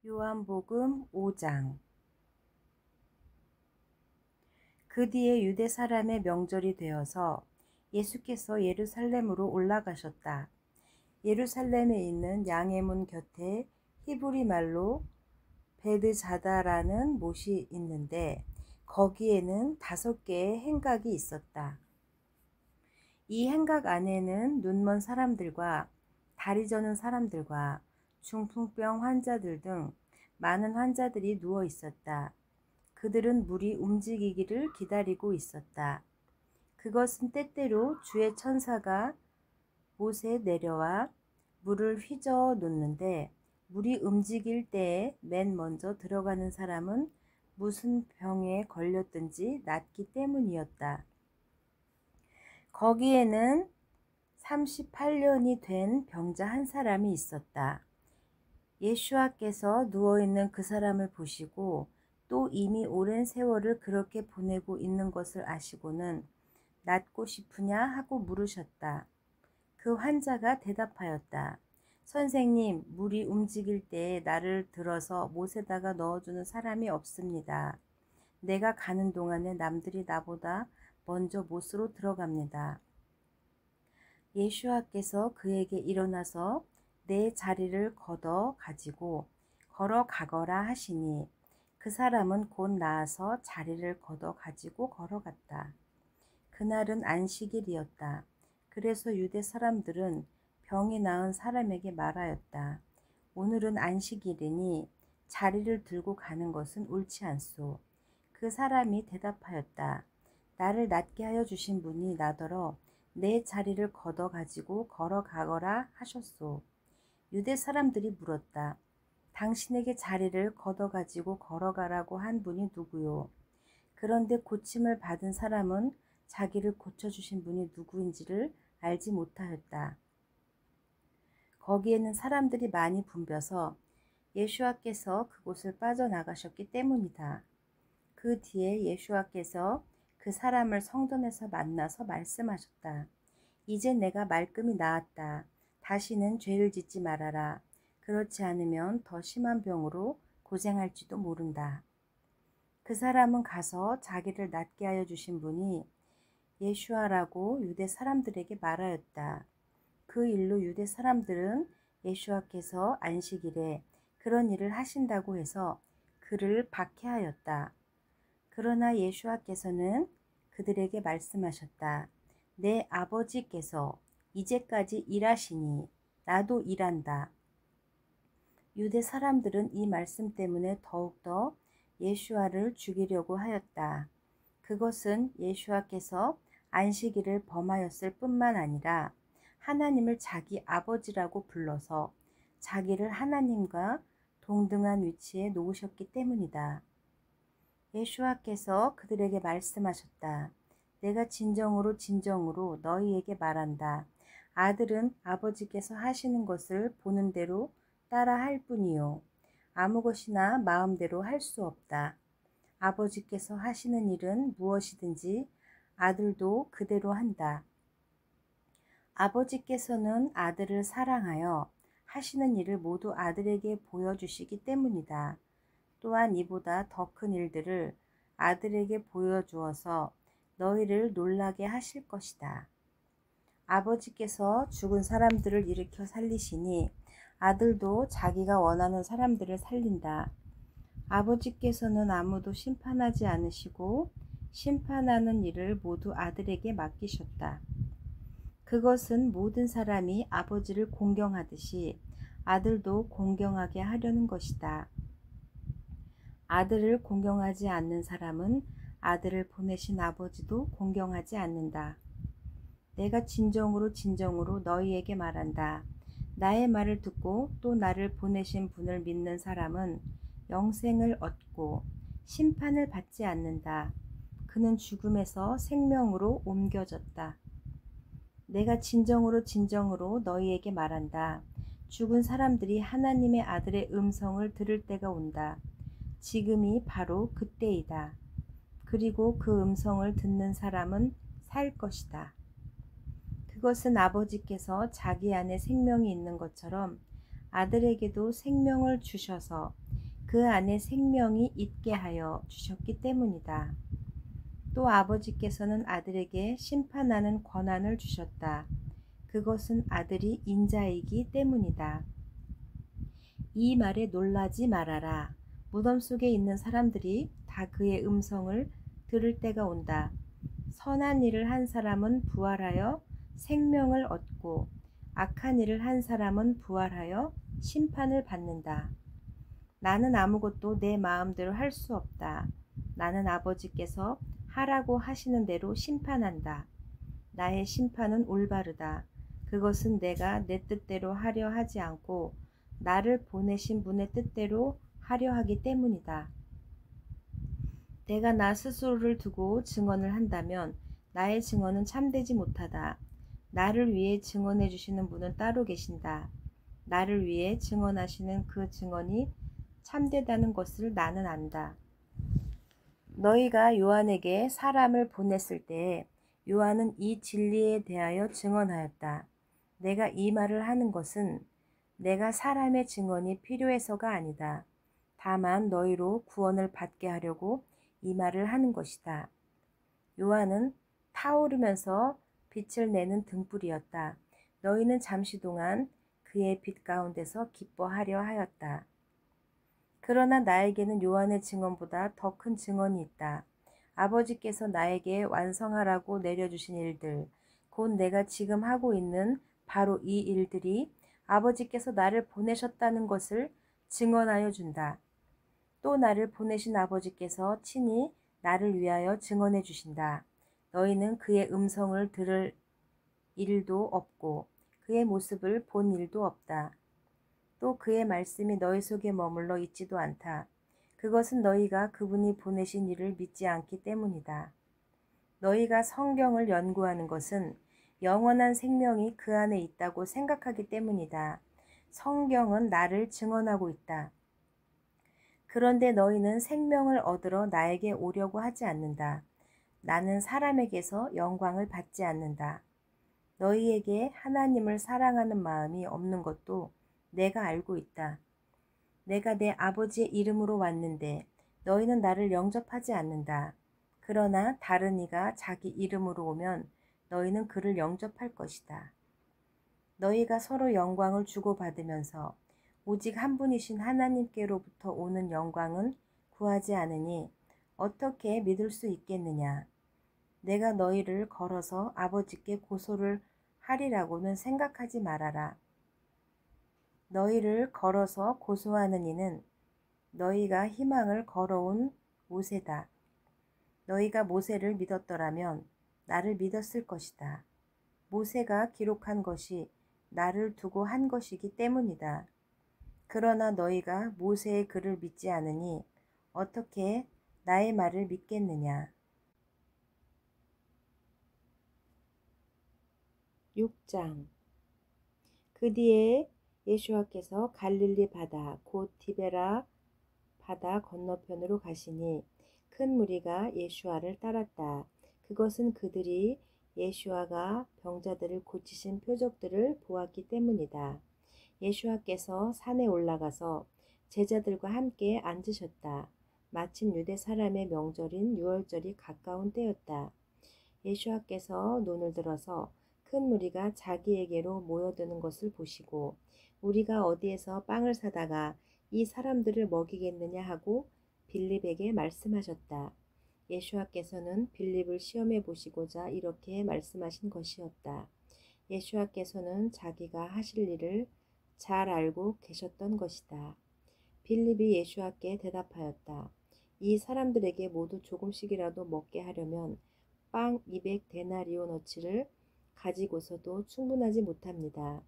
요한복음 5장. 그 뒤에 유대 사람의 명절이 되어서 예수께서 예루살렘으로 올라가셨다. 예루살렘에 있는 양의 문 곁에 히브리 말로 베드자다라는 못이 있는데 거기에는 5개의 행각이 있었다. 이 행각 안에는 눈먼 사람들과 다리 저는 사람들과 중풍병 환자들 등 많은 환자들이 누워 있었다. 그들은 물이 움직이기를 기다리고 있었다. 그것은 때때로 주의 천사가 못에 내려와 물을 휘저어 놓는데 물이 움직일 때에 맨 먼저 들어가는 사람은 무슨 병에 걸렸든지 낫기 때문이었다. 거기에는 38년이 된 병자 한 사람이 있었다. 예수와께서 누워있는 그 사람을 보시고 또 이미 오랜 세월을 그렇게 보내고 있는 것을 아시고는 낫고 싶으냐 하고 물으셨다. 그 환자가 대답하였다. 선생님, 물이 움직일 때에 나를 들어서 못에다가 넣어주는 사람이 없습니다. 내가 가는 동안에 남들이 나보다 먼저 못으로 들어갑니다. 예수와께서 그에게 일어나서 내 자리를 걷어 가지고 걸어가거라 하시니 그 사람은 곧 나아서 자리를 걷어 가지고 걸어갔다. 그날은 안식일이었다. 그래서 유대 사람들은 병이 나은 사람에게 말하였다. 오늘은 안식일이니 자리를 들고 가는 것은 옳지 않소. 그 사람이 대답하였다. 나를 낫게 하여 주신 분이 나더러 내 자리를 걷어 가지고 걸어가거라 하셨소. 유대 사람들이 물었다. 당신에게 자리를 걷어 가지고 걸어가라고 한 분이 누구요? 그런데 고침을 받은 사람은 자기를 고쳐주신 분이 누구인지를 알지 못하였다. 거기에는 사람들이 많이 붐벼서 예수와께서 그곳을 빠져나가셨기 때문이다. 그 뒤에 예수와께서 그 사람을 성전에서 만나서 말씀하셨다. 이제 내가 말끔히 나았다. 다시는 죄를 짓지 말아라. 그렇지 않으면 더 심한 병으로 고생할지도 모른다. 그 사람은 가서 자기를 낫게 하여 주신 분이 예수아라고 유대 사람들에게 말하였다. 그 일로 유대 사람들은 예수와께서 안식일에 그런 일을 하신다고 해서 그를 박해하였다. 그러나 예수와께서는 그들에게 말씀하셨다. 내 아버지께서 이제까지 일하시니 나도 일한다. 유대 사람들은 이 말씀 때문에 더욱더 예수와를 죽이려고 하였다. 그것은 예수와께서 안식일을 범하였을 뿐만 아니라 하나님을 자기 아버지라고 불러서 자기를 하나님과 동등한 위치에 놓으셨기 때문이다. 예수와께서 그들에게 말씀하셨다. 내가 진정으로 진정으로 너희에게 말한다. 아들은 아버지께서 하시는 것을 보는 대로 따라 할 뿐이요. 아무 것이나 마음대로 할 수 없다. 아버지께서 하시는 일은 무엇이든지 아들도 그대로 한다. 아버지께서는 아들을 사랑하여 하시는 일을 모두 아들에게 보여주시기 때문이다. 또한 이보다 더 큰 일들을 아들에게 보여주어서 너희를 놀라게 하실 것이다. 아버지께서 죽은 사람들을 일으켜 살리시니 아들도 자기가 원하는 사람들을 살린다. 아버지께서는 아무도 심판하지 않으시고 심판하는 일을 모두 아들에게 맡기셨다. 그것은 모든 사람이 아버지를 공경하듯이 아들도 공경하게 하려는 것이다. 아들을 공경하지 않는 사람은 아들을 보내신 아버지도 공경하지 않는다. 내가 진정으로 진정으로 너희에게 말한다. 나의 말을 듣고 또 나를 보내신 분을 믿는 사람은 영생을 얻고 심판을 받지 않는다. 그는 죽음에서 생명으로 옮겨졌다. 내가 진정으로 진정으로 너희에게 말한다. 죽은 사람들이 하나님의 아들의 음성을 들을 때가 온다. 지금이 바로 그때이다. 그리고 그 음성을 듣는 사람은 살 것이다. 그것은 아버지께서 자기 안에 생명이 있는 것처럼 아들에게도 생명을 주셔서 그 안에 생명이 있게 하여 주셨기 때문이다. 또 아버지께서는 아들에게 심판하는 권한을 주셨다. 그것은 아들이 인자이기 때문이다. 이 말에 놀라지 말아라. 무덤 속에 있는 사람들이 다 그의 음성을 들을 때가 온다. 선한 일을 한 사람은 부활하여 생명을 얻고 악한 일을 한 사람은 부활하여 심판을 받는다. 나는 아무것도 내 마음대로 할 수 없다. 나는 아버지께서 하라고 하시는 대로 심판한다. 나의 심판은 올바르다. 그것은 내가 내 뜻대로 하려 하지 않고 나를 보내신 분의 뜻대로 하려 하기 때문이다. 내가 나 스스로를 두고 증언을 한다면 나의 증언은 참되지 못하다. 나를 위해 증언해 주시는 분은 따로 계신다. 나를 위해 증언하시는 그 증언이 참되다는 것을 나는 안다. 너희가 요한에게 사람을 보냈을 때 요한은 이 진리에 대하여 증언하였다. 내가 이 말을 하는 것은 내가 사람의 증언이 필요해서가 아니다. 다만 너희로 구원을 받게 하려고 이 말을 하는 것이다. 요한은 타오르면서 빛을 내는 등불이었다. 너희는 잠시 동안 그의 빛 가운데서 기뻐하려 하였다. 그러나 나에게는 요한의 증언보다 더 큰 증언이 있다. 아버지께서 나에게 완성하라고 내려주신 일들, 곧 내가 지금 하고 있는 바로 이 일들이 아버지께서 나를 보내셨다는 것을 증언하여 준다. 또 나를 보내신 아버지께서 친히 나를 위하여 증언해 주신다. 너희는 그의 음성을 들을 일도 없고 그의 모습을 본 일도 없다. 또 그의 말씀이 너희 속에 머물러 있지도 않다. 그것은 너희가 그분이 보내신 이를 믿지 않기 때문이다. 너희가 성경을 연구하는 것은 영원한 생명이 그 안에 있다고 생각하기 때문이다. 성경은 나를 증언하고 있다. 그런데 너희는 생명을 얻으러 나에게 오려고 하지 않는다. 나는 사람에게서 영광을 받지 않는다. 너희에게 하나님을 사랑하는 마음이 없는 것도 내가 알고 있다. 내가 내 아버지의 이름으로 왔는데 너희는 나를 영접하지 않는다. 그러나 다른 이가 자기 이름으로 오면 너희는 그를 영접할 것이다. 너희가 서로 영광을 주고받으면서 오직 한 분이신 하나님께로부터 오는 영광은 구하지 않으니 어떻게 믿을 수 있겠느냐. 내가 너희를 걸어서 아버지께 고소를 하리라고는 생각하지 말아라. 너희를 걸어서 고소하는 이는 너희가 희망을 걸어온 모세다. 너희가 모세를 믿었더라면 나를 믿었을 것이다. 모세가 기록한 것이 나를 두고 한 것이기 때문이다. 그러나 너희가 모세의 글을 믿지 않으니 어떻게 나의 말을 믿겠느냐. 6장. 그 뒤에 예수와께서 갈릴리 바다 곧 디베라 바다 건너편으로 가시니 큰 무리가 예수와를 따랐다. 그것은 그들이 예수와가 병자들을 고치신 표적들을 보았기 때문이다. 예수와께서 산에 올라가서 제자들과 함께 앉으셨다. 마침 유대 사람의 명절인 유월절이 가까운 때였다. 예수와께서 눈을 들어서 큰 무리가 자기에게로 모여드는 것을 보시고 우리가 어디에서 빵을 사다가 이 사람들을 먹이겠느냐 하고 빌립에게 말씀하셨다. 예수와께서는 빌립을 시험해 보시고자 이렇게 말씀하신 것이었다. 예수와께서는 자기가 하실 일을 잘 알고 계셨던 것이다. 빌립이 예수와께 대답하였다. 이 사람들에게 모두 조금씩이라도 먹게 하려면 빵 200데나리오너치를 가지고서도 충분하지 못합니다.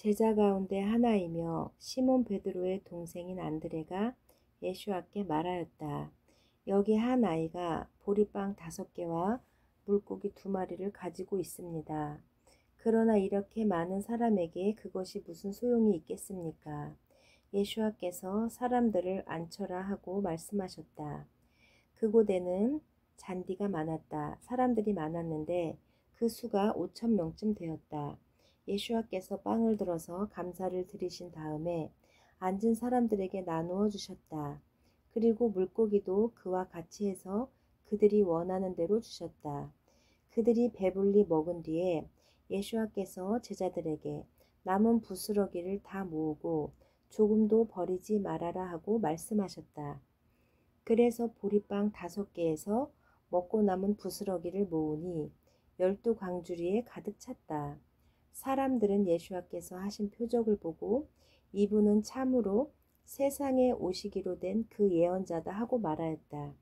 제자 가운데 하나이며 시몬 베드로의 동생인 안드레가 예수와께 말하였다. 여기 한 아이가 보리빵 5개와 물고기 2마리를 가지고 있습니다. 그러나 이렇게 많은 사람에게 그것이 무슨 소용이 있겠습니까? 예수와께서 사람들을 앉혀라 하고 말씀하셨다. 그곳에는 잔디가 많았다. 사람들이 많았는데 그 수가 5,000명쯤 되었다. 예수와께서 빵을 들어서 감사를 드리신 다음에 앉은 사람들에게 나누어 주셨다. 그리고 물고기도 그와 같이 해서 그들이 원하는 대로 주셨다. 그들이 배불리 먹은 뒤에 예수와께서 제자들에게 남은 부스러기를 다 모으고 조금도 버리지 말아라 하고 말씀하셨다. 그래서 보리빵 5개에서 먹고 남은 부스러기를 모으니 12광주리에 가득 찼다. 사람들은 예수와께서 하신 표적을 보고 이분은 참으로 세상에 오시기로 된 그 예언자다 하고 말하였다.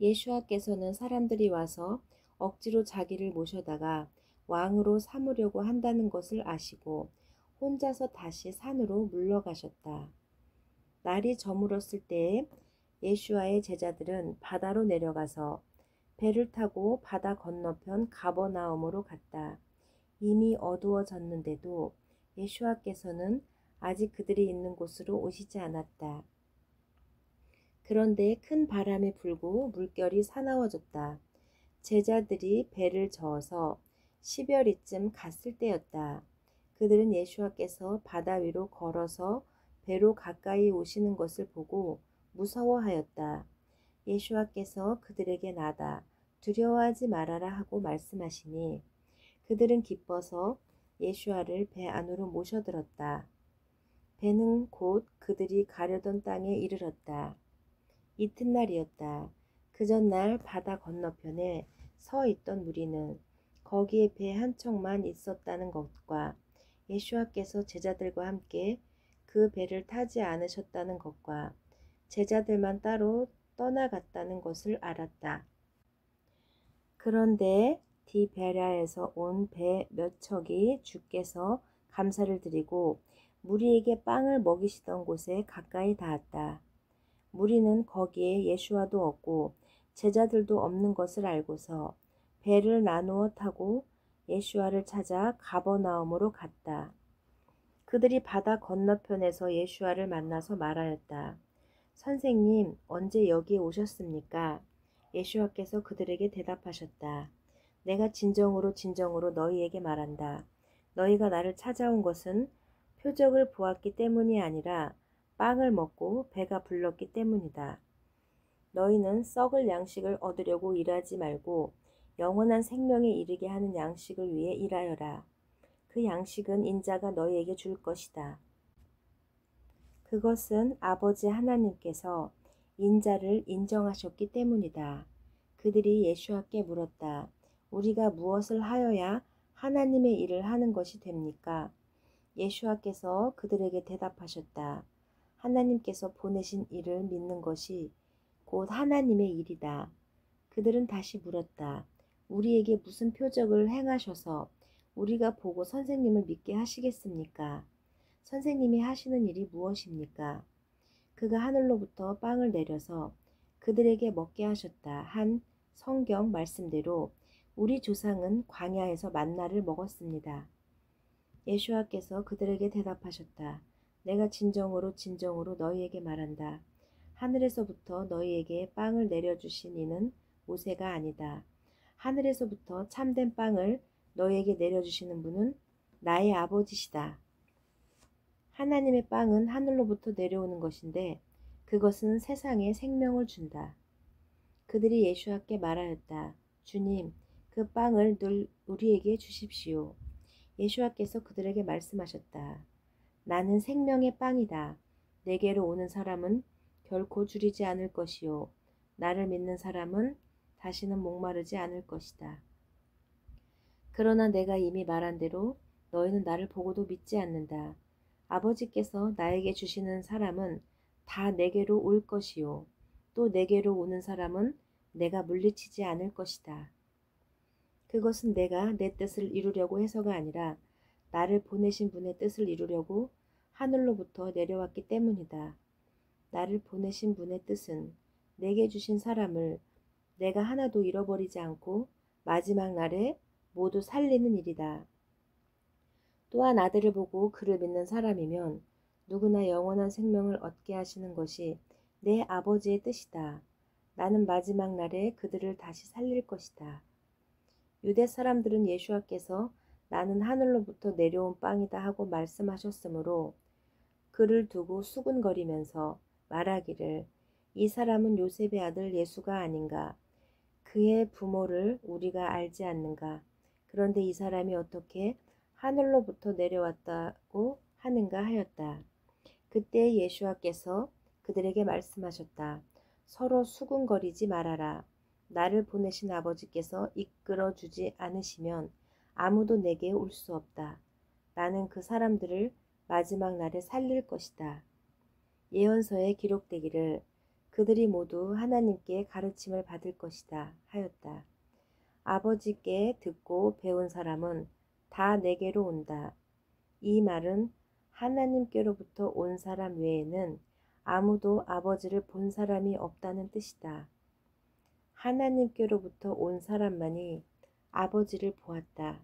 예수와께서는 사람들이 와서 억지로 자기를 모셔다가 왕으로 삼으려고 한다는 것을 아시고 혼자서 다시 산으로 물러가셨다. 날이 저물었을 때에 예수와의 제자들은 바다로 내려가서 배를 타고 바다 건너편 가버나움으로 갔다. 이미 어두워졌는데도 예수와께서는 아직 그들이 있는 곳으로 오시지 않았다. 그런데 큰 바람이 불고 물결이 사나워졌다. 제자들이 배를 저어서 10여리쯤 갔을 때였다. 그들은 예수와께서 바다 위로 걸어서 배로 가까이 오시는 것을 보고 무서워하였다. 예수와께서 그들에게 나다 두려워하지 말아라 하고 말씀하시니 그들은 기뻐서 예수와를 배 안으로 모셔들었다. 배는 곧 그들이 가려던 땅에 이르렀다. 이튿날이었다. 그 전날 바다 건너편에 서 있던 무리는 거기에 배 한 척만 있었다는 것과 예수와께서 제자들과 함께 그 배를 타지 않으셨다는 것과 제자들만 따로 떠나갔다는 것을 알았다. 그런데 디베랴에서 온 배 몇 척이 주께서 감사를 드리고 무리에게 빵을 먹이시던 곳에 가까이 닿았다. 무리는 거기에 예수와도 없고 제자들도 없는 것을 알고서 배를 나누어 타고 예수와를 찾아 가버나움으로 갔다. 그들이 바다 건너편에서 예수와를 만나서 말하였다. 선생님, 언제 여기에 오셨습니까? 예수와께서 그들에게 대답하셨다. 내가 진정으로 진정으로 너희에게 말한다. 너희가 나를 찾아온 것은 표적을 보았기 때문이 아니라 빵을 먹고 배가 불렀기 때문이다. 너희는 썩을 양식을 얻으려고 일하지 말고 영원한 생명에 이르게 하는 양식을 위해 일하여라. 그 양식은 인자가 너희에게 줄 것이다. 그것은 아버지 하나님께서 인자를 인정하셨기 때문이다. 그들이 예수와께 물었다. 우리가 무엇을 하여야 하나님의 일을 하는 것이 됩니까? 예수와께서 그들에게 대답하셨다. 하나님께서 보내신 일을 믿는 것이 곧 하나님의 일이다. 그들은 다시 물었다. 우리에게 무슨 표적을 행하셔서 우리가 보고 선생님을 믿게 하시겠습니까? 선생님이 하시는 일이 무엇입니까? 그가 하늘로부터 빵을 내려서 그들에게 먹게 하셨다 한 성경 말씀대로 우리 조상은 광야에서 만나를 먹었습니다. 예수와께서 그들에게 대답하셨다. 내가 진정으로 진정으로 너희에게 말한다. 하늘에서부터 너희에게 빵을 내려주신 이는 모세가 아니다. 하늘에서부터 참된 빵을 너희에게 내려주시는 분은 나의 아버지시다. 하나님의 빵은 하늘로부터 내려오는 것인데 그것은 세상에 생명을 준다. 그들이 예수와께 말하였다. 주님, 그 빵을 늘 우리에게 주십시오. 예수와께서 그들에게 말씀하셨다. 나는 생명의 빵이다. 내게로 오는 사람은 결코 줄이지 않을 것이요. 나를 믿는 사람은 다시는 목마르지 않을 것이다. 그러나 내가 이미 말한 대로 너희는 나를 보고도 믿지 않는다. 아버지께서 나에게 주시는 사람은 다 내게로 올 것이요. 또 내게로 오는 사람은 내가 물리치지 않을 것이다. 그것은 내가 내 뜻을 이루려고 해서가 아니라 나를 보내신 분의 뜻을 이루려고 하늘로부터 내려왔기 때문이다. 나를 보내신 분의 뜻은 내게 주신 사람을 내가 하나도 잃어버리지 않고 마지막 날에 모두 살리는 일이다. 또한 아들을 보고 그를 믿는 사람이면 누구나 영원한 생명을 얻게 하시는 것이 내 아버지의 뜻이다. 나는 마지막 날에 그들을 다시 살릴 것이다. 유대 사람들은 예수와께서 나는 하늘로부터 내려온 빵이다 하고 말씀하셨으므로 그를 두고 수군거리면서 말하기를 이 사람은 요셉의 아들 예수가 아닌가? 그의 부모를 우리가 알지 않는가? 그런데 이 사람이 어떻게 하늘로부터 내려왔다고 하는가 하였다. 그때 예수와께서 그들에게 말씀하셨다. 서로 수군거리지 말아라. 나를 보내신 아버지께서 이끌어 주지 않으시면 아무도 내게 올 수 없다. 나는 그 사람들을 마지막 날에 살릴 것이다. 예언서에 기록되기를 그들이 모두 하나님께 가르침을 받을 것이다 하였다. 아버지께 듣고 배운 사람은 다 내게로 온다. 이 말은 하나님께로부터 온 사람 외에는 아무도 아버지를 본 사람이 없다는 뜻이다. 하나님께로부터 온 사람만이 아버지를 보았다.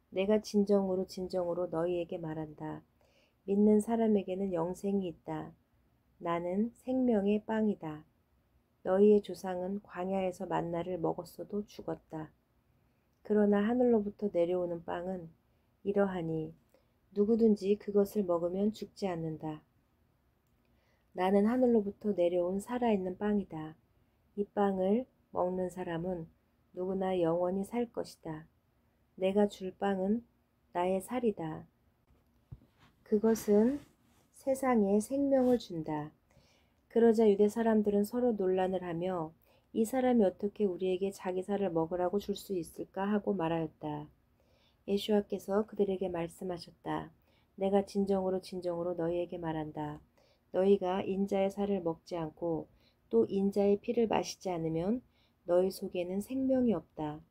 내가 진정으로 진정으로 너희에게 말한다. 믿는 사람에게는 영생이 있다. 나는 생명의 빵이다. 너희의 조상은 광야에서 만나를 먹었어도 죽었다. 그러나 하늘로부터 내려오는 빵은 이러하니 누구든지 그것을 먹으면 죽지 않는다. 나는 하늘로부터 내려온 살아있는 빵이다. 이 빵을 먹는 사람은 누구나 영원히 살 것이다. 내가 줄 빵은 나의 살이다. 그것은 세상에 생명을 준다. 그러자 유대 사람들은 서로 논란을 하며 이 사람이 어떻게 우리에게 자기 살을 먹으라고 줄 수 있을까 하고 말하였다. 예수와께서 그들에게 말씀하셨다. 내가 진정으로 진정으로 너희에게 말한다. 너희가 인자의 살을 먹지 않고 또 인자의 피를 마시지 않으면 너희 속에는 생명이 없다.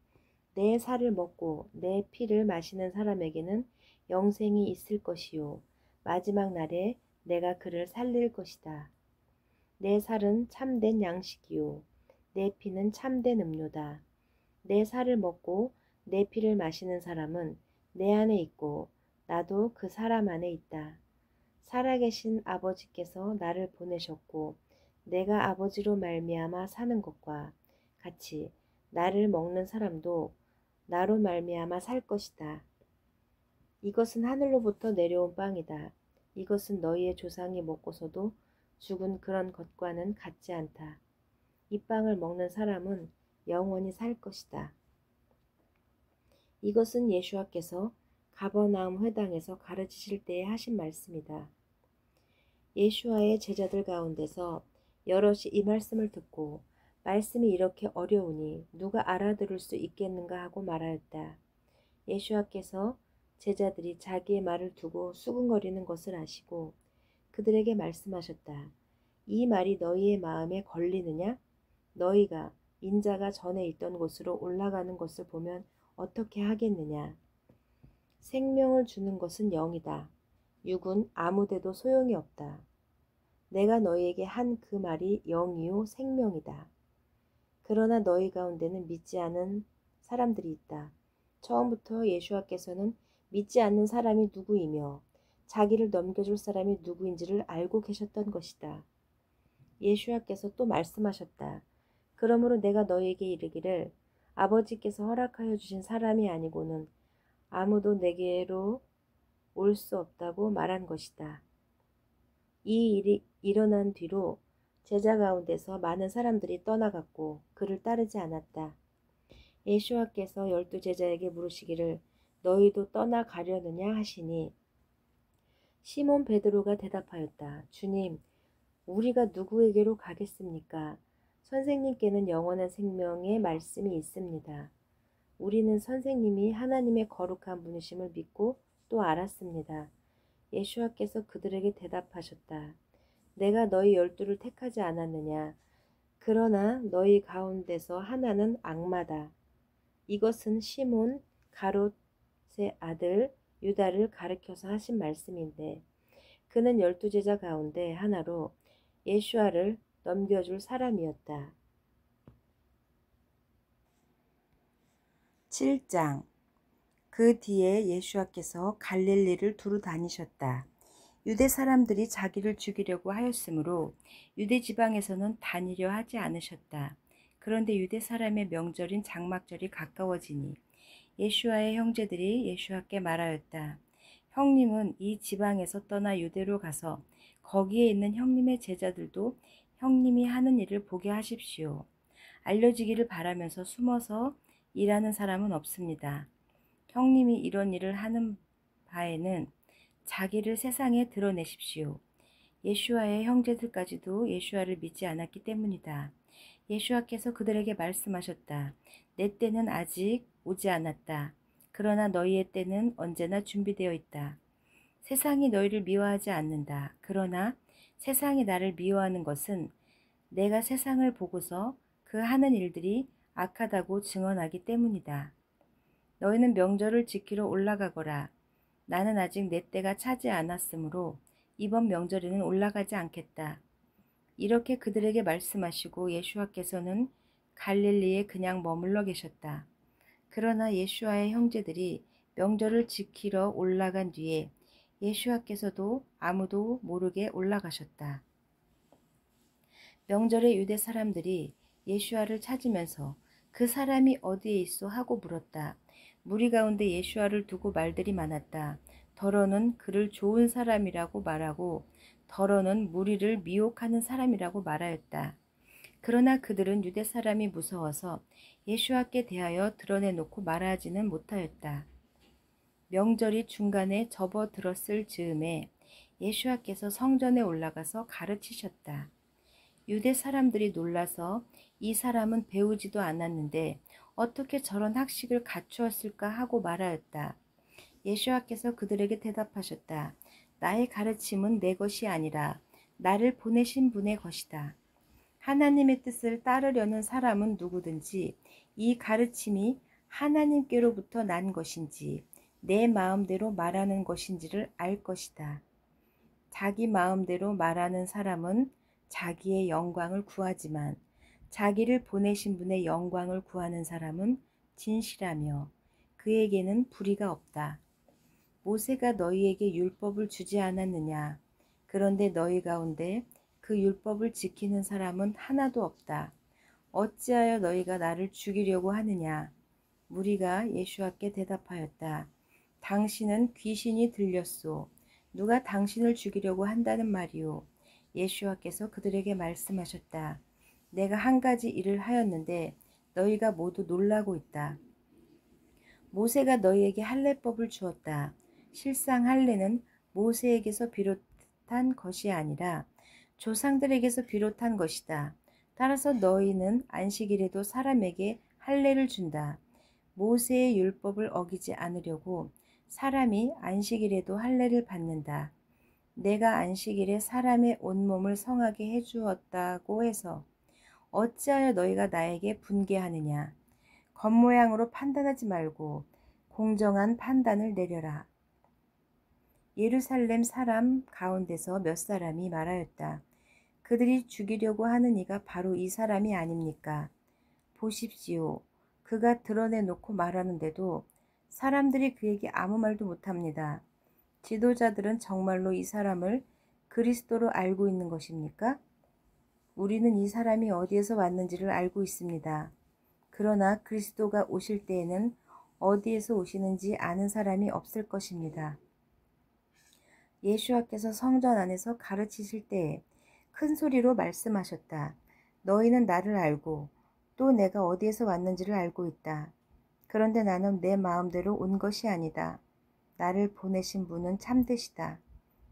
내 살을 먹고 내 피를 마시는 사람에게는 영생이 있을 것이요. 마지막 날에 내가 그를 살릴 것이다. 내 살은 참된 양식이요. 내 피는 참된 음료다. 내 살을 먹고 내 피를 마시는 사람은 내 안에 있고 나도 그 사람 안에 있다. 살아계신 아버지께서 나를 보내셨고 내가 아버지로 말미암아 사는 것과 같이 나를 먹는 사람도 나로 말미암아 살 것이다. 이것은 하늘로부터 내려온 빵이다. 이것은 너희의 조상이 먹고서도 죽은 그런 것과는 같지 않다. 이 빵을 먹는 사람은 영원히 살 것이다. 이것은 예수와께서 가버나움 회당에서 가르치실 때에 하신 말씀이다. 예수와의 제자들 가운데서 여럿이 이 말씀을 듣고 말씀이 이렇게 어려우니 누가 알아들을 수 있겠는가 하고 말하였다. 예수와께서 제자들이 자기의 말을 두고 수군거리는 것을 아시고 그들에게 말씀하셨다. 이 말이 너희의 마음에 걸리느냐? 너희가 인자가 전에 있던 곳으로 올라가는 것을 보면 어떻게 하겠느냐? 생명을 주는 것은 영이다. 육은 아무데도 소용이 없다. 내가 너희에게 한 그 말이 영이요 생명이다. 그러나 너희 가운데는 믿지 않은 사람들이 있다. 처음부터 예수와께서는 믿지 않는 사람이 누구이며 자기를 넘겨줄 사람이 누구인지를 알고 계셨던 것이다. 예수와께서 또 말씀하셨다. 그러므로 내가 너희에게 이르기를 아버지께서 허락하여 주신 사람이 아니고는 아무도 내게로 올 수 없다고 말한 것이다. 이 일이 일어난 뒤로 제자 가운데서 많은 사람들이 떠나갔고 그를 따르지 않았다. 예수와께서 12 제자에게 물으시기를 너희도 떠나가려느냐 하시니 시몬 베드로가 대답하였다. 주님, 우리가 누구에게로 가겠습니까? 선생님께는 영원한 생명의 말씀이 있습니다. 우리는 선생님이 하나님의 거룩한 분이심을 믿고 또 알았습니다. 예수와께서 그들에게 대답하셨다. 내가 너희 12를 택하지 않았느냐? 그러나 너희 가운데서 하나는 악마다. 이것은 시몬 가롯의 아들 유다를 가리켜서 하신 말씀인데 그는 12 제자 가운데 하나로 예수와를 넘겨줄 사람이었다. 7장. 그 뒤에 예수와께서 갈릴리를 두루 다니셨다. 유대 사람들이 자기를 죽이려고 하였으므로 유대 지방에서는 다니려 하지 않으셨다. 그런데 유대 사람의 명절인 장막절이 가까워지니 예수와의 형제들이 예수와께 말하였다. 형님은 이 지방에서 떠나 유대로 가서 거기에 있는 형님의 제자들도 형님이 하는 일을 보게 하십시오. 알려지기를 바라면서 숨어서 일하는 사람은 없습니다. 형님이 이런 일을 하는 바에는 자기를 세상에 드러내십시오. 예슈아의 형제들까지도 예슈아를 믿지 않았기 때문이다. 예수와께서 그들에게 말씀하셨다. 내 때는 아직 오지 않았다. 그러나 너희의 때는 언제나 준비되어 있다. 세상이 너희를 미워하지 않는다. 그러나 세상이 나를 미워하는 것은 내가 세상을 보고서 그 하는 일들이 악하다고 증언하기 때문이다. 너희는 명절을 지키러 올라가거라. 나는 아직 내 때가 차지 않았으므로 이번 명절에는 올라가지 않겠다. 이렇게 그들에게 말씀하시고 예수와께서는 갈릴리에 그냥 머물러 계셨다. 그러나 예수와의 형제들이 명절을 지키러 올라간 뒤에 예수와께서도 아무도 모르게 올라가셨다. 명절에 유대 사람들이 예수와를 찾으면서 그 사람이 어디에 있어 하고 물었다. 무리 가운데 예수와를 두고 말들이 많았다. 더러는 그를 좋은 사람이라고 말하고 더러는 무리를 미혹하는 사람이라고 말하였다. 그러나 그들은 유대 사람이 무서워서 예수와께 대하여 드러내놓고 말하지는 못하였다. 명절이 중간에 접어들었을 즈음에 예수와께서 성전에 올라가서 가르치셨다. 유대 사람들이 놀라서 이 사람은 배우지도 않았는데 어떻게 저런 학식을 갖추었을까 하고 말하였다. 예수와께서 그들에게 대답하셨다. 나의 가르침은 내 것이 아니라 나를 보내신 분의 것이다. 하나님의 뜻을 따르려는 사람은 누구든지 이 가르침이 하나님께로부터 난 것인지 내 마음대로 말하는 것인지를 알 것이다. 자기 마음대로 말하는 사람은 자기의 영광을 구하지만 자기를 보내신 분의 영광을 구하는 사람은 진실하며 그에게는 불의가 없다. 모세가 너희에게 율법을 주지 않았느냐? 그런데 너희 가운데 그 율법을 지키는 사람은 하나도 없다. 어찌하여 너희가 나를 죽이려고 하느냐? 무리가 예수와께 대답하였다. 당신은 귀신이 들렸소. 누가 당신을 죽이려고 한다는 말이오. 예수와께서 그들에게 말씀하셨다. 내가 한 가지 일을 하였는데 너희가 모두 놀라고 있다. 모세가 너희에게 할례법을 주었다. 실상 할례는 모세에게서 비롯한 것이 아니라 조상들에게서 비롯한 것이다. 따라서 너희는 안식일에도 사람에게 할례를 준다. 모세의 율법을 어기지 않으려고 사람이 안식일에도 할례를 받는다. 내가 안식일에 사람의 온몸을 성하게 해주었다고 해서 어찌하여 너희가 나에게 분개하느냐. 겉모양으로 판단하지 말고 공정한 판단을 내려라. 예루살렘 사람 가운데서 몇 사람이 말하였다. 그들이 죽이려고 하는 이가 바로 이 사람이 아닙니까? 보십시오. 그가 드러내놓고 말하는데도 사람들이 그에게 아무 말도 못합니다. 지도자들은 정말로 이 사람을 그리스도로 알고 있는 것입니까? 우리는 이 사람이 어디에서 왔는지를 알고 있습니다. 그러나 그리스도가 오실 때에는 어디에서 오시는지 아는 사람이 없을 것입니다. 예수와께서 성전 안에서 가르치실 때에 큰 소리로 말씀하셨다. 너희는 나를 알고 또 내가 어디에서 왔는지를 알고 있다. 그런데 나는 내 마음대로 온 것이 아니다. 나를 보내신 분은 참되시다.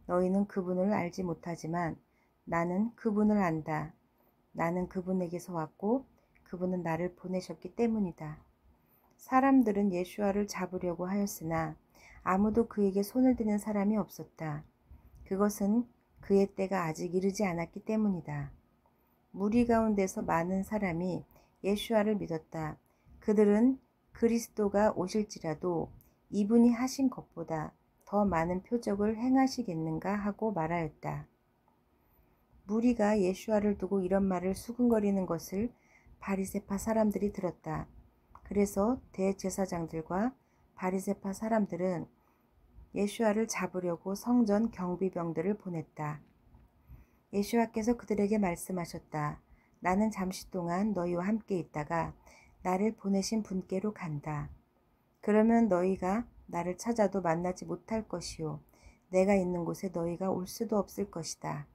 너희는 그분을 알지 못하지만 나는 그분을 안다. 나는 그분에게서 왔고 그분은 나를 보내셨기 때문이다. 사람들은 예수와를 잡으려고 하였으나 아무도 그에게 손을 드는 사람이 없었다. 그것은 그의 때가 아직 이르지 않았기 때문이다. 무리 가운데서 많은 사람이 예수와를 믿었다. 그들은 그리스도가 오실지라도 이분이 하신 것보다 더 많은 표적을 행하시겠는가 하고 말하였다. 무리가 예수와를 두고 이런 말을 수군거리는 것을 바리새파 사람들이 들었다. 그래서 대제사장들과 바리새파 사람들은 예수와를 잡으려고 성전 경비병들을 보냈다. 예수와께서 그들에게 말씀하셨다. 나는 잠시 동안 너희와 함께 있다가 나를 보내신 분께로 간다. 그러면 너희가 나를 찾아도 만나지 못할 것이요 내가 있는 곳에 너희가 올 수도 없을 것이다.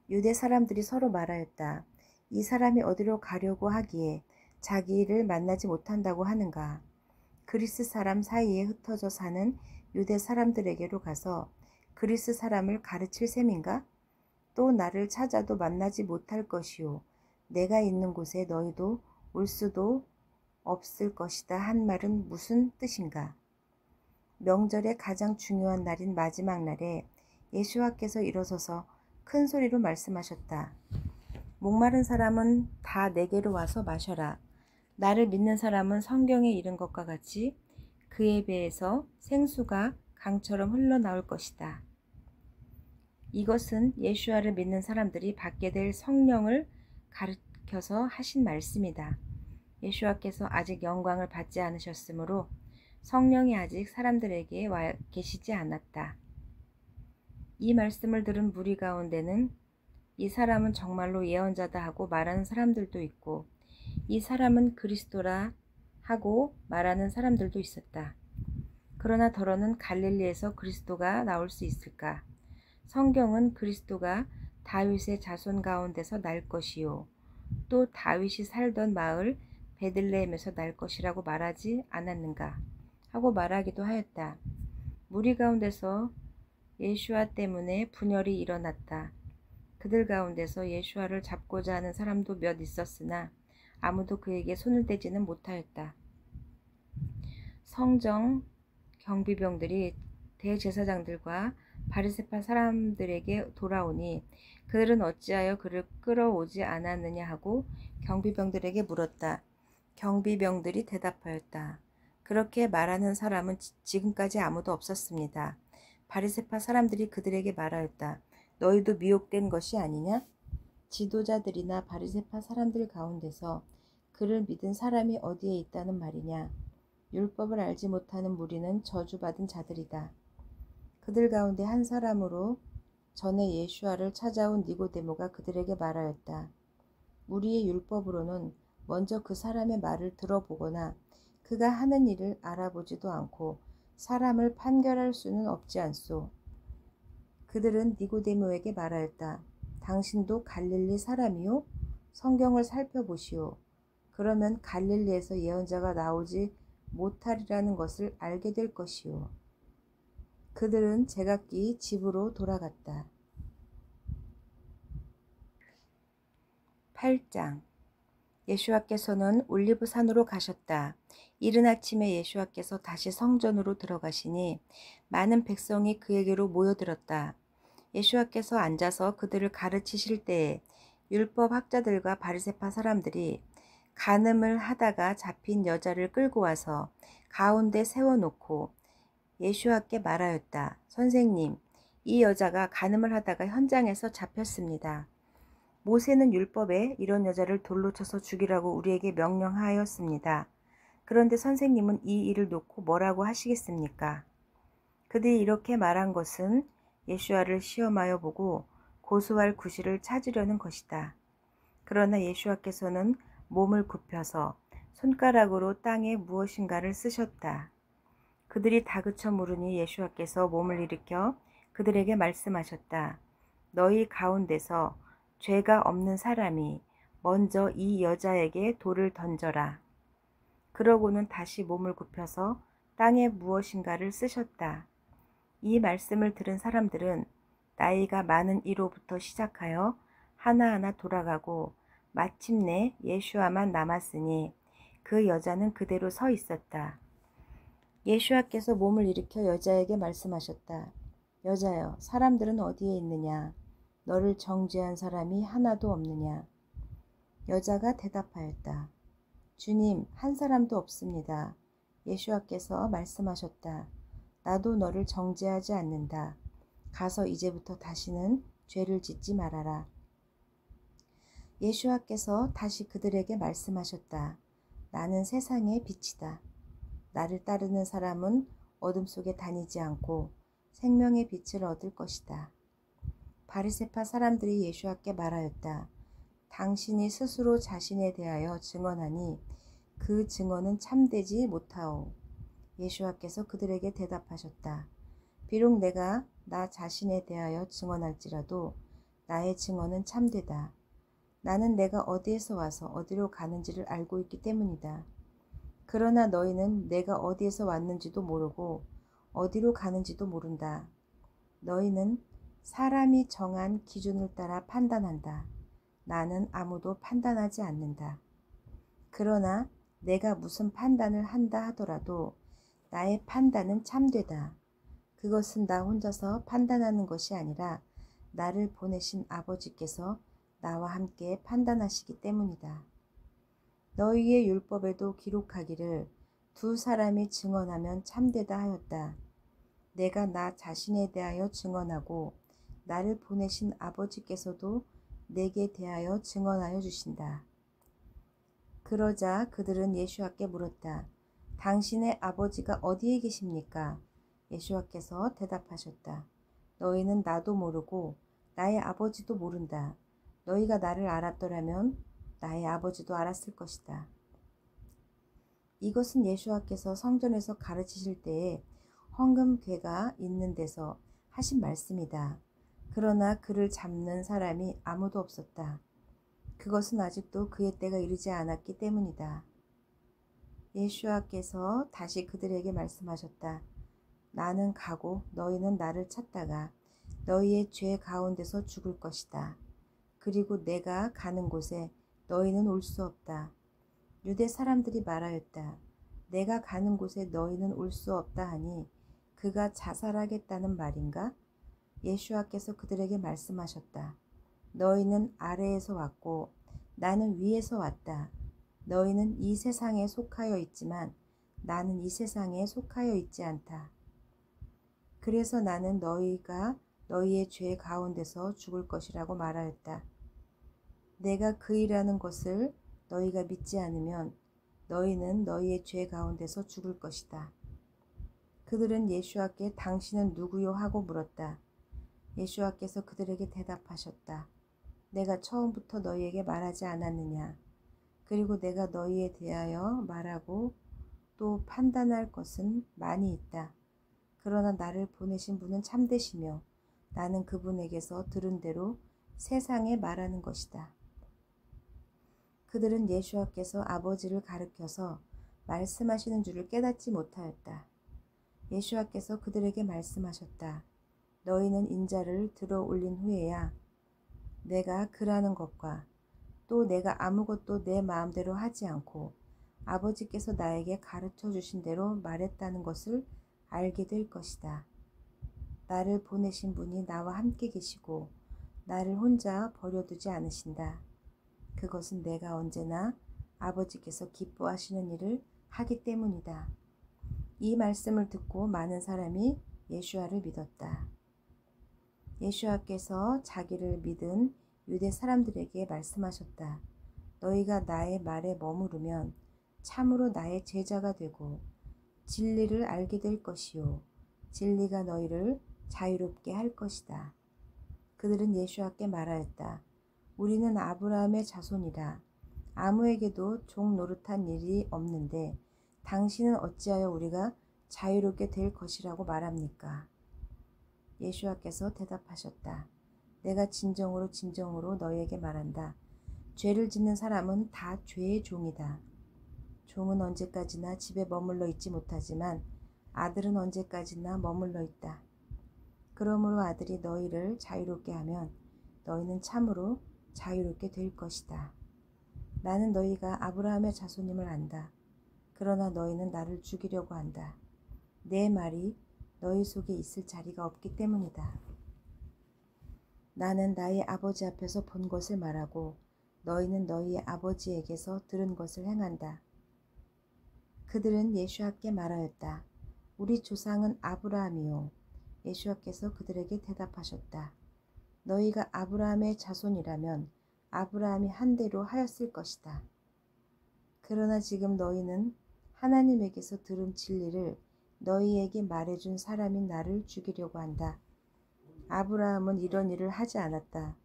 유대 사람들이 서로 말하였다. 이 사람이 어디로 가려고 하기에 자기를 만나지 못한다고 하는가. 그리스 사람 사이에 흩어져 사는 유대 사람들에게로 가서 그리스 사람을 가르칠 셈인가? 또 나를 찾아도 만나지 못할 것이요 내가 있는 곳에 너희도 올 수도 없을 것이다 한 말은 무슨 뜻인가? 명절의 가장 중요한 날인 마지막 날에 예수와께서 일어서서 큰 소리로 말씀하셨다. 목마른 사람은 다 내게로 와서 마셔라. 나를 믿는 사람은 성경에 이른 것과 같이 그의 배에서 생수가 강처럼 흘러나올 것이다. 이것은 예수와를 믿는 사람들이 받게 될 성령을 가르쳐서 하신 말씀이다. 예수와께서 아직 영광을 받지 않으셨으므로 성령이 아직 사람들에게 와 계시지 않았다. 이 말씀을 들은 무리 가운데는 이 사람은 정말로 예언자다 하고 말하는 사람들도 있고 이 사람은 그리스도라 하고 말하는 사람들도 있었다. 그러나 더러는 갈릴리에서 그리스도가 나올 수 있을까? 성경은 그리스도가 다윗의 자손 가운데서 날 것이요 또 다윗이 살던 마을 베들레헴에서 날 것이라고 말하지 않았는가 하고 말하기도 하였다. 무리 가운데서 예수와 때문에 분열이 일어났다. 그들 가운데서 예수와를 잡고자 하는 사람도 몇 있었으나 아무도 그에게 손을 대지는 못하였다. 성정 경비병들이 대제사장들과 바리새파 사람들에게 돌아오니 그들은 어찌하여 그를 끌어오지 않았느냐 하고 경비병들에게 물었다. 경비병들이 대답하였다. 그렇게 말하는 사람은 지금까지 아무도 없었습니다. 바리새파 사람들이 그들에게 말하였다. 너희도 미혹된 것이 아니냐? 지도자들이나 바리새파 사람들 가운데서 그를 믿은 사람이 어디에 있다는 말이냐? 율법을 알지 못하는 무리는 저주받은 자들이다. 그들 가운데 한 사람으로 전에 예수와를 찾아온 니고데모가 그들에게 말하였다. 우리의 율법으로는 먼저 그 사람의 말을 들어보거나 그가 하는 일을 알아보지도 않고 사람을 판결할 수는 없지 않소. 그들은 니고데모에게 말하였다. 당신도 갈릴리 사람이요? 성경을 살펴보시오. 그러면 갈릴리에서 예언자가 나오지 못하리라는 것을 알게 될 것이요. 그들은 제각기 집으로 돌아갔다. 8장 예수와께서는 올리브산으로 가셨다. 이른 아침에 예수와께서 다시 성전으로 들어가시니 많은 백성이 그에게로 모여들었다. 예수와께서 앉아서 그들을 가르치실 때에 율법 학자들과 바리새파 사람들이 간음을 하다가 잡힌 여자를 끌고 와서 가운데 세워놓고 예수와께 말하였다. 선생님, 이 여자가 간음을 하다가 현장에서 잡혔습니다. 모세는 율법에 이런 여자를 돌로 쳐서 죽이라고 우리에게 명령하였습니다. 그런데 선생님은 이 일을 놓고 뭐라고 하시겠습니까? 그들이 이렇게 말한 것은 예수와를 시험하여 보고 고소할 구실을 찾으려는 것이다. 그러나 예수와께서는 몸을 굽혀서 손가락으로 땅에 무엇인가를 쓰셨다. 그들이 다그쳐 물으니 예수와께서 몸을 일으켜 그들에게 말씀하셨다. 너희 가운데서 죄가 없는 사람이 먼저 이 여자에게 돌을 던져라. 그러고는 다시 몸을 굽혀서 땅에 무엇인가를 쓰셨다. 이 말씀을 들은 사람들은 나이가 많은 이로부터 시작하여 하나하나 돌아가고 마침내 예수와만 남았으니 그 여자는 그대로 서 있었다. 예수와께서 몸을 일으켜 여자에게 말씀하셨다. 여자여, 사람들은 어디에 있느냐? 너를 정죄한 사람이 하나도 없느냐? 여자가 대답하였다. 주님, 한 사람도 없습니다. 예수와께서 말씀하셨다. 나도 너를 정죄하지 않는다. 가서 이제부터 다시는 죄를 짓지 말아라. 예수와께서 다시 그들에게 말씀하셨다. 나는 세상의 빛이다. 나를 따르는 사람은 어둠 속에 다니지 않고 생명의 빛을 얻을 것이다. 바리새파 사람들이 예수와께 말하였다. 당신이 스스로 자신에 대하여 증언하니 그 증언은 참되지 못하오. 예수와께서 그들에게 대답하셨다. 비록 내가 나 자신에 대하여 증언할지라도 나의 증언은 참되다. 나는 내가 어디에서 와서 어디로 가는지를 알고 있기 때문이다. 그러나 너희는 내가 어디에서 왔는지도 모르고 어디로 가는지도 모른다. 너희는 사람이 정한 기준을 따라 판단한다. 나는 아무도 판단하지 않는다. 그러나 내가 무슨 판단을 한다 하더라도 나의 판단은 참되다. 그것은 나 혼자서 판단하는 것이 아니라 나를 보내신 아버지께서 나와 함께 판단하시기 때문이다. 너희의 율법에도 기록하기를 두 사람이 증언하면 참되다 하였다. 내가 나 자신에 대하여 증언하고 나를 보내신 아버지께서도 내게 대하여 증언하여 주신다. 그러자 그들은 예수와께 물었다. 당신의 아버지가 어디에 계십니까? 예수와께서 대답하셨다. 너희는 나도 모르고 나의 아버지도 모른다. 너희가 나를 알았더라면 나의 아버지도 알았을 것이다. 이것은 예수와께서 성전에서 가르치실 때에 헌금궤가 있는 데서 하신 말씀이다. 그러나 그를 잡는 사람이 아무도 없었다. 그것은 아직도 그의 때가 이르지 않았기 때문이다. 예수와께서 다시 그들에게 말씀하셨다. 나는 가고 너희는 나를 찾다가 너희의 죄 가운데서 죽을 것이다. 그리고 내가 가는 곳에 너희는 올 수 없다. 유대 사람들이 말하였다. 내가 가는 곳에 너희는 올 수 없다 하니 그가 자살하겠다는 말인가? 예수와께서 그들에게 말씀하셨다. 너희는 아래에서 왔고 나는 위에서 왔다. 너희는 이 세상에 속하여 있지만 나는 이 세상에 속하여 있지 않다. 그래서 나는 너희가 너희의 죄 가운데서 죽을 것이라고 말하였다. 내가 그 일하는 것을 너희가 믿지 않으면 너희는 너희의 죄 가운데서 죽을 것이다. 그들은 예수와께 당신은 누구요 하고 물었다. 예수와께서 그들에게 대답하셨다. 내가 처음부터 너희에게 말하지 않았느냐. 그리고 내가 너희에 대하여 말하고 또 판단할 것은 많이 있다. 그러나 나를 보내신 분은 참되시며 나는 그분에게서 들은 대로 세상에 말하는 것이다. 그들은 예수와께서 아버지를 가리켜서 말씀하시는 줄을 깨닫지 못하였다. 예수와께서 그들에게 말씀하셨다. 너희는 인자를 들어 올린 후에야 내가 그라는 것과 또 내가 아무것도 내 마음대로 하지 않고 아버지께서 나에게 가르쳐 주신 대로 말했다는 것을 알게 될 것이다. 나를 보내신 분이 나와 함께 계시고 나를 혼자 버려두지 않으신다. 그것은 내가 언제나 아버지께서 기뻐하시는 일을 하기 때문이다. 이 말씀을 듣고 많은 사람이 예수와를 믿었다. 예수와께서 자기를 믿은 유대 사람들에게 말씀하셨다. 너희가 나의 말에 머무르면 참으로 나의 제자가 되고 진리를 알게 될 것이요 진리가 너희를 자유롭게 할 것이다. 그들은 예수와께 말하였다. 우리는 아브라함의 자손이라 아무에게도 종 노릇한 일이 없는데 당신은 어찌하여 우리가 자유롭게 될 것이라고 말합니까? 예수와께서 대답하셨다. 내가 진정으로 너희에게 말한다. 죄를 짓는 사람은 다 죄의 종이다. 종은 언제까지나 집에 머물러 있지 못하지만 아들은 언제까지나 머물러 있다. 그러므로 아들이 너희를 자유롭게 하면 너희는 참으로 자유롭게 될 것이다. 나는 너희가 아브라함의 자손임을 안다. 그러나 너희는 나를 죽이려고 한다. 내 말이 너희 속에 있을 자리가 없기 때문이다. 나는 나의 아버지 앞에서 본 것을 말하고 너희는 너희의 아버지에게서 들은 것을 행한다. 그들은 예수와께 말하였다. 우리 조상은 아브라함이요. 예수와께서 그들에게 대답하셨다. 너희가 아브라함의 자손이라면 아브라함이 한 대로 하였을 것이다. 그러나 지금 너희는 하나님에게서 들은 진리를 너희에게 말해준 사람인 나를 죽이려고 한다. 아브라함은 이런 일을 하지 않았다.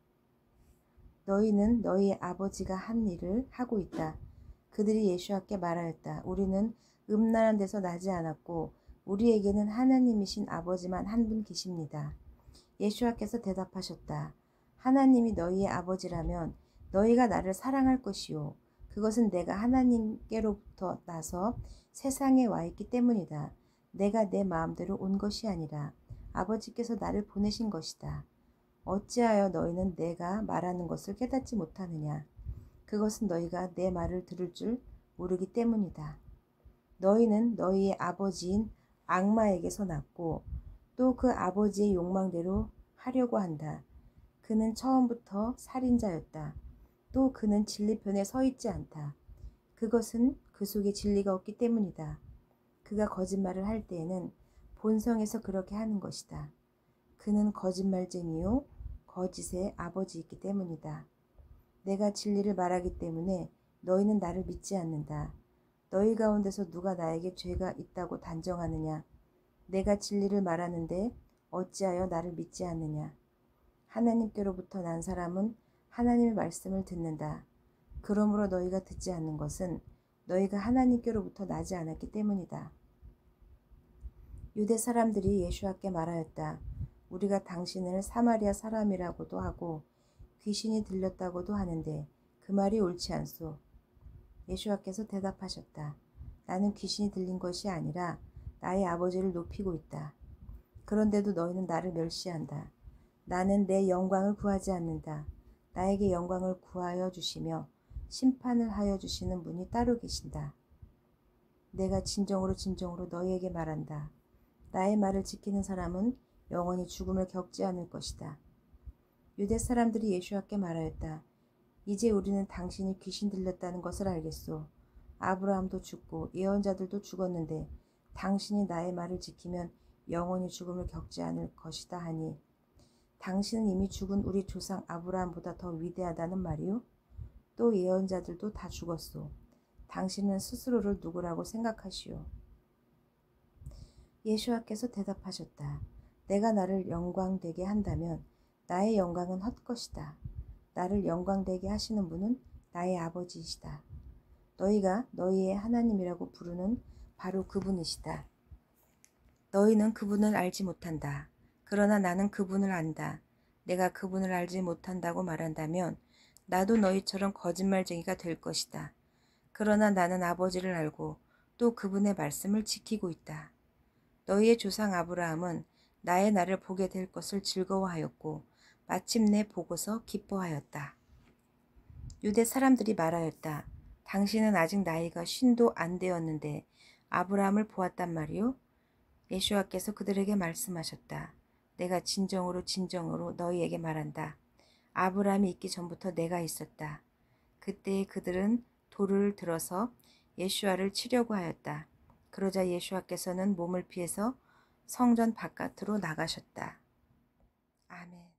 너희는 너희의 아버지가 한 일을 하고 있다. 그들이 예수와께 말하였다. 우리는 음란한 데서 나지 않았고 우리에게는 하나님이신 아버지만 한 분 계십니다. 예수와께서 대답하셨다. 하나님이 너희의 아버지라면 너희가 나를 사랑할 것이요. 그것은 내가 하나님께로부터 나서 세상에 와 있기 때문이다. 내가 내 마음대로 온 것이 아니라 아버지께서 나를 보내신 것이다. 어찌하여 너희는 내가 말하는 것을 깨닫지 못하느냐? 그것은 너희가 내 말을 들을 줄 모르기 때문이다. 너희는 너희의 아버지인 악마에게서 났고 또 그 아버지의 욕망대로 하려고 한다. 그는 처음부터 살인자였다. 또 그는 진리편에 서 있지 않다. 그것은 그 속에 진리가 없기 때문이다. 그가 거짓말을 할 때에는 본성에서 그렇게 하는 것이다. 그는 거짓말쟁이요 거짓의 아버지이기 때문이다. 내가 진리를 말하기 때문에 너희는 나를 믿지 않는다. 너희 가운데서 누가 나에게 죄가 있다고 단정하느냐? 내가 진리를 말하는데 어찌하여 나를 믿지 않느냐? 하나님께로부터 난 사람은 하나님의 말씀을 듣는다. 그러므로 너희가 듣지 않는 것은 너희가 하나님께로부터 나지 않았기 때문이다. 유대 사람들이 예수와께 말하였다. 우리가 당신을 사마리아 사람이라고도 하고 귀신이 들렸다고도 하는데 그 말이 옳지 않소. 예수와께서 대답하셨다. 나는 귀신이 들린 것이 아니라 나의 아버지를 높이고 있다. 그런데도 너희는 나를 멸시한다. 나는 내 영광을 구하지 않는다. 나에게 영광을 구하여 주시며 심판을 하여 주시는 분이 따로 계신다. 내가 진정으로 진정으로 너희에게 말한다. 나의 말을 지키는 사람은 영원히 죽음을 겪지 않을 것이다. 유대 사람들이 예수와께 말하였다. 이제 우리는 당신이 귀신 들렸다는 것을 알겠소. 아브라함도 죽고 예언자들도 죽었는데 당신이 나의 말을 지키면 영원히 죽음을 겪지 않을 것이다 하니 당신은 이미 죽은 우리 조상 아브라함보다 더 위대하다는 말이요? 또 예언자들도 다 죽었소. 당신은 스스로를 누구라고 생각하시오? 예수와께서 대답하셨다. 내가 나를 영광되게 한다면 나의 영광은 헛것이다. 나를 영광되게 하시는 분은 나의 아버지이시다. 너희가 너희의 하나님이라고 부르는 바로 그분이시다. 너희는 그분을 알지 못한다. 그러나 나는 그분을 안다. 내가 그분을 알지 못한다고 말한다면 나도 너희처럼 거짓말쟁이가 될 것이다. 그러나 나는 아버지를 알고 또 그분의 말씀을 지키고 있다. 너희의 조상 아브라함은 나의 날을 보게 될 것을 즐거워하였고 마침내 보고서 기뻐하였다. 유대 사람들이 말하였다. 당신은 아직 나이가 50도 안 되었는데 아브라함을 보았단 말이오? 예수와께서 그들에게 말씀하셨다. 내가 진정으로 진정으로 너희에게 말한다. 아브라함이 있기 전부터 내가 있었다. 그때 그들은 돌을 들어서 예수와를 치려고 하였다. 그러자 예수와께서는 몸을 피해서 성전 바깥으로 나가셨다. 아멘.